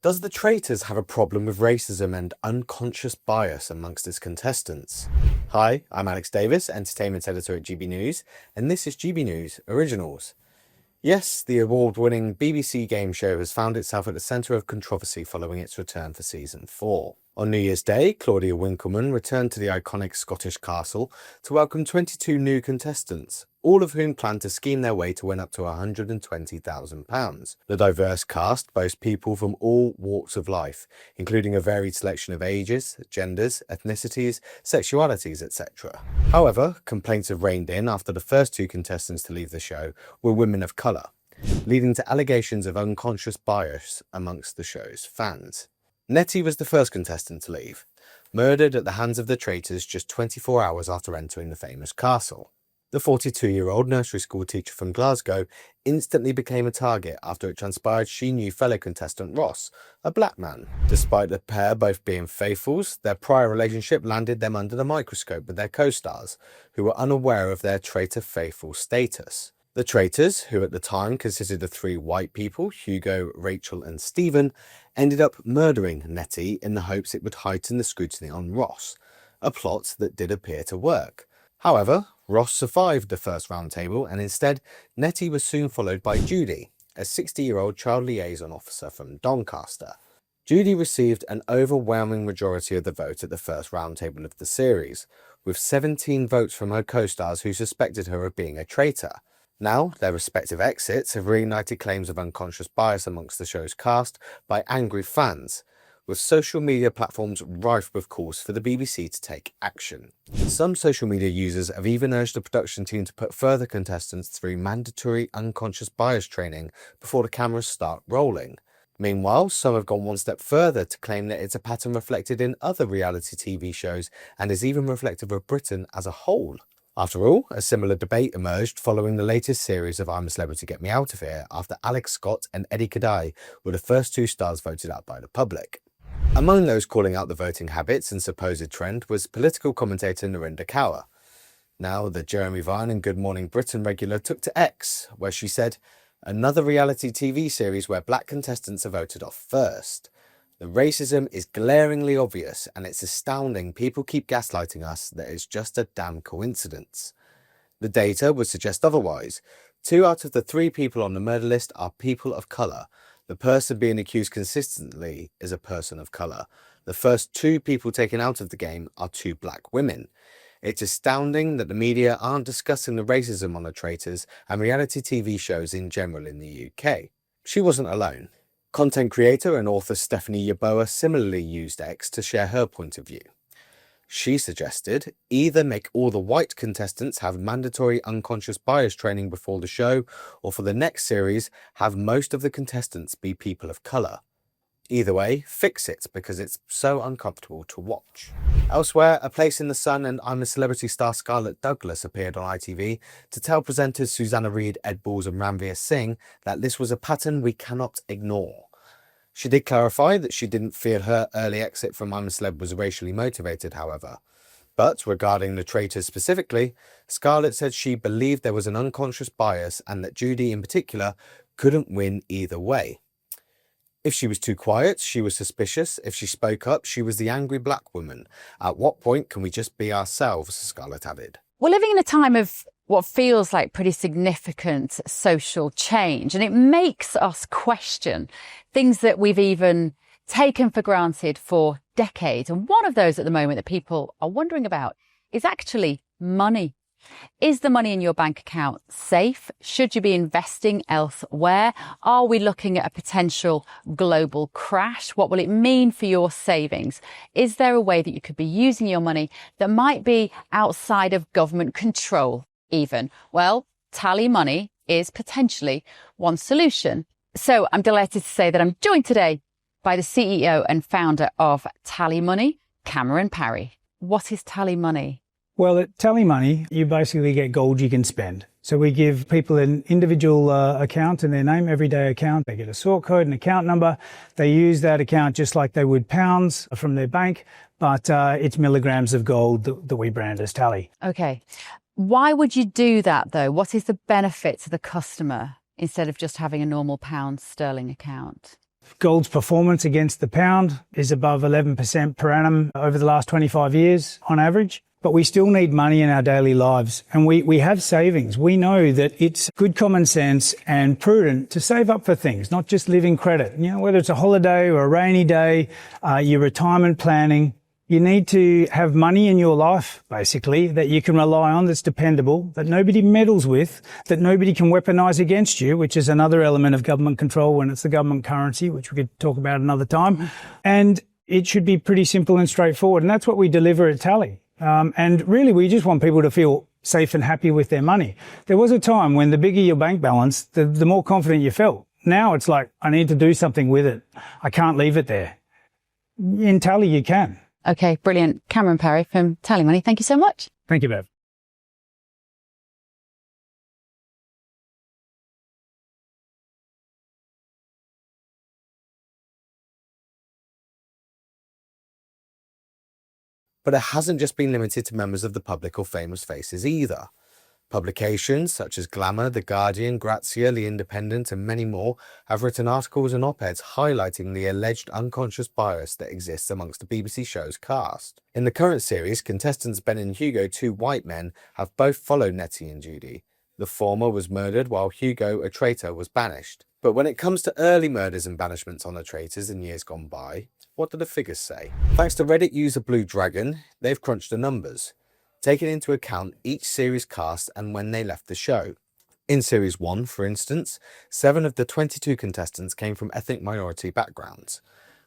Does the Traitors have a problem with racism and unconscious bias amongst its contestants? Hi, I'm Alex Davies, Entertainment Editor at GB News, and this is GB News Originals. Yes, the award-winning BBC game show has found itself at the centre of controversy following its return for Season 4. On New Year's Day, Claudia Winkleman returned to the iconic Scottish castle to welcome 22 new contestants, all of whom plan to scheme their way to win up to £120,000. The diverse cast boasts people from all walks of life, including a varied selection of ages, genders, ethnicities, sexualities, etc. However, complaints have rained in after the first two contestants to leave the show were women of colour, leading to allegations of unconscious bias amongst the show's fans. Nettie was the first contestant to leave, murdered at the hands of the Traitors just 24 hours after entering the famous castle. The 42-year-old nursery school teacher from Glasgow instantly became a target after it transpired she knew fellow contestant Ross, a black man. Despite the pair both being faithfuls, their prior relationship landed them under the microscope with their co-stars, who were unaware of their traitor faithful status. The Traitors, who at the time consisted of three white people, Hugo, Rachel and Stephen, ended up murdering Nettie in the hopes it would heighten the scrutiny on Ross, a plot that did appear to work. However, Ross survived the first roundtable, and instead Nettie was soon followed by Judy, a 60-year-old child liaison officer from Doncaster. Judy received an overwhelming majority of the vote at the first roundtable of the series, with 17 votes from her co-stars who suspected her of being a traitor. Now, their respective exits have reignited claims of unconscious bias amongst the show's cast by angry fans, with social media platforms rife with calls for the BBC to take action. Some social media users have even urged the production team to put further contestants through mandatory unconscious bias training before the cameras start rolling. Meanwhile, some have gone one step further to claim that it's a pattern reflected in other reality TV shows and is even reflective of Britain as a whole. After all, a similar debate emerged following the latest series of I'm a Celebrity, Get Me Out of Here after Alex Scott and Eddie Kadai were the first two stars voted out by the public. Among those calling out the voting habits and supposed trend was political commentator Narinder Kaur. Now, the Jeremy Vine and Good Morning Britain regular took to X, where she said, "Another reality TV series where black contestants are voted off first. The racism is glaringly obvious, and it's astounding people keep gaslighting us that it's just a damn coincidence. The data would suggest otherwise. 2 out of the 3 people on the murder list are people of colour. The person being accused consistently is a person of colour. The first 2 people taken out of the game are 2 black women. It's astounding that the media aren't discussing the racism on the Traitors and reality TV shows in general in the UK." She wasn't alone. Content creator and author Stephanie Yeboah similarly used X to share her point of view. She suggested either make all the white contestants have mandatory unconscious bias training before the show, or for the next series, have most of the contestants be people of colour. Either way, fix it because it's so uncomfortable to watch. Elsewhere, A Place in the Sun and I'm a Celebrity star Scarlett Douglas appeared on ITV to tell presenters Susanna Reid, Ed Balls and Ranveer Singh that this was a pattern we cannot ignore. She did clarify that she didn't feel her early exit from I'm a Celeb was racially motivated, however. But regarding the Traitors specifically, Scarlett said she believed there was an unconscious bias and that Judy in particular couldn't win either way. If she was too quiet, she was suspicious. If she spoke up, she was the angry black woman. At what point can we just be ourselves, Scarlett added. We're living in a time of what feels like pretty significant social change, and it makes us question things that we've even taken for granted for decades. And one of those at the moment that people are wondering about is actually money. Is the money in your bank account safe? Should you be investing elsewhere? Are we looking at a potential global crash? What will it mean for your savings? Is there a way that you could be using your money that might be outside of government control even? Well, TallyMoney is potentially one solution. So I'm delighted to say that I'm joined today by the CEO and founder of TallyMoney, Cameron Parry. What is TallyMoney? Well, at TallyMoney, you basically get gold you can spend. So we give people an individual account in their name, everyday account. They get a sort code, an account number. They use that account just like they would pounds from their bank, but it's milligrams of gold that we brand as Tally. Okay. Why would you do that, though? What is the benefit to the customer instead of just having a normal pound sterling account? Gold's performance against the pound is above 11% per annum over the last 25 years on average. But we still need money in our daily lives, and we have savings. We know that it's good common sense and prudent to save up for things, not just live in credit. You know, whether it's a holiday or a rainy day, your retirement planning, you need to have money in your life, basically, that you can rely on, that's dependable, that nobody meddles with, that nobody can weaponise against you, which is another element of government control when it's the government currency, which we could talk about another time. And it should be pretty simple and straightforward, and that's what we deliver at Tally. And really, we just want people to feel safe and happy with their money. There was a time when the bigger your bank balance, the more confident you felt. Now it's like, I need to do something with it. I can't leave it there. In Tally, you can. Okay, brilliant. Cameron Parry from TallyMoney, thank you so much. Thank you, Bev. But it hasn't just been limited to members of the public or famous faces either. Publications such as Glamour, The Guardian, Grazia, The Independent and many more have written articles and op-eds highlighting the alleged unconscious bias that exists amongst the BBC show's cast. In the current series, contestants Ben and Hugo, two white men, have both followed Nettie and Judy. The former was murdered while Hugo, a traitor, was banished. But when it comes to early murders and banishments on the traitors in years gone by, what do the figures say? Thanks to Reddit user Blue Dragon, they've crunched the numbers, taking into account each series cast and when they left the show. In Series 1, for instance, 7 of the 22 contestants came from ethnic minority backgrounds.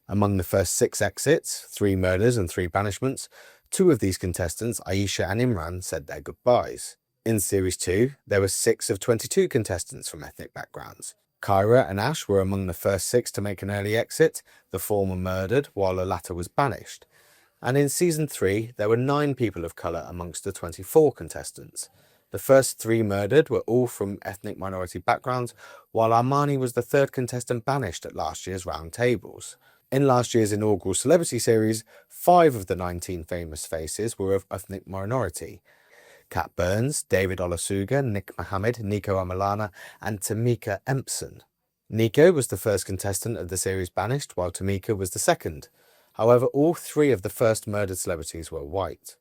Among the first 6 exits, 3 murders and 3 banishments, 2 of these contestants, Aisha and Imran, said their goodbyes. In Series 2, there were 6 of 22 contestants from ethnic backgrounds. Kyra and Ash were among the first 6 to make an early exit, the former murdered while the latter was banished. And in Season 3, there were 9 people of colour amongst the 24 contestants. The first 3 murdered were all from ethnic minority backgrounds, while Armani was the 3rd contestant banished at last year's round tables. In last year's inaugural celebrity series, 5 of the 19 famous faces were of ethnic minority. Kat Burns, David Olasuga, Nick Mohammed, Nico Amalana and Tamika Empson. Nico was the first contestant of the series banished, while Tamika was the second. However, all 3 of the first murdered celebrities were white.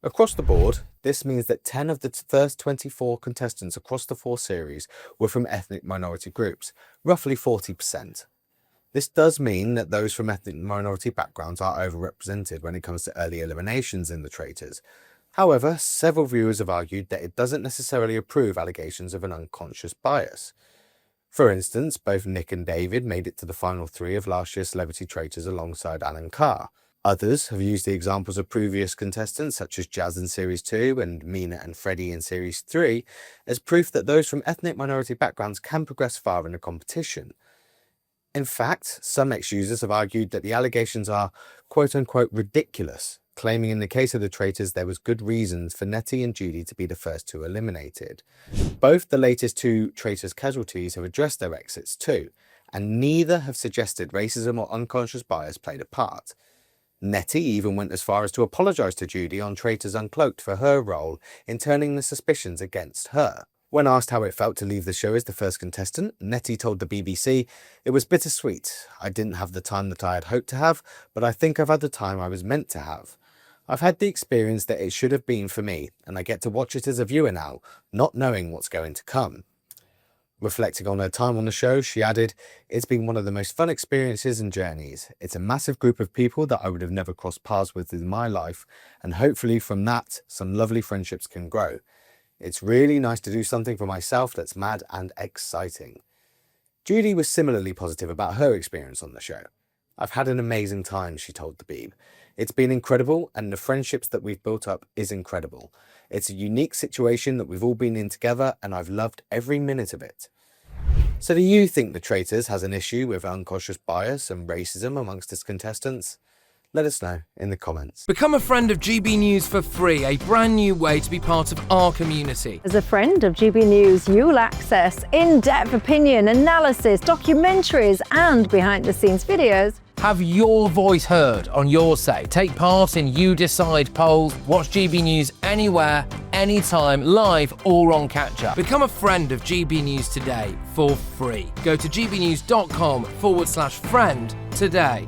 Across the board, this means that 10 of the first 24 contestants across the 4 series were from ethnic minority groups, roughly 40%. This does mean that those from ethnic minority backgrounds are overrepresented when it comes to early eliminations in the Traitors. However, several viewers have argued that it doesn't necessarily approve allegations of an unconscious bias. For instance, both Nick and David made it to the final 3 of last year's Celebrity Traitors alongside Alan Carr. Others have used the examples of previous contestants such as Jazz in Series 2 and Mina and Freddie in Series 3 as proof that those from ethnic minority backgrounds can progress far in the competition. In fact, some ex-users have argued that the allegations are quote-unquote ridiculous, claiming in the case of the Traitors there was good reasons for Nettie and Judy to be the first 2 eliminated. Both the latest 2 Traitors casualties have addressed their exits too, and neither have suggested racism or unconscious bias played a part. Nettie even went as far as to apologise to Judy on Traitors Uncloaked for her role in turning the suspicions against her. When asked how it felt to leave the show as the first contestant, Nettie told the BBC, "It was bittersweet. I didn't have the time that I had hoped to have, but I think I've had the time I was meant to have. I've had the experience that it should have been for me, and I get to watch it as a viewer now, not knowing what's going to come." Reflecting on her time on the show, she added, "It's been one of the most fun experiences and journeys. It's a massive group of people that I would have never crossed paths with in my life, and hopefully from that, some lovely friendships can grow. It's really nice to do something for myself that's mad and exciting." Judy was similarly positive about her experience on the show. "I've had an amazing time," she told the Beeb. "It's been incredible, and the friendships that we've built up is incredible. It's a unique situation that we've all been in together, and I've loved every minute of it." So do you think the Traitors has an issue with unconscious bias and racism amongst its contestants? Let us know in the comments. Become a friend of GB News for free, a brand new way to be part of our community. As a friend of GB News, you'll access in-depth opinion, analysis, documentaries and behind-the-scenes videos. Have your voice heard on your say. Take part in You Decide polls. Watch GB News anywhere, anytime, live or on catch-up. Become a friend of GB News today for free. Go to gbnews.com/friend today.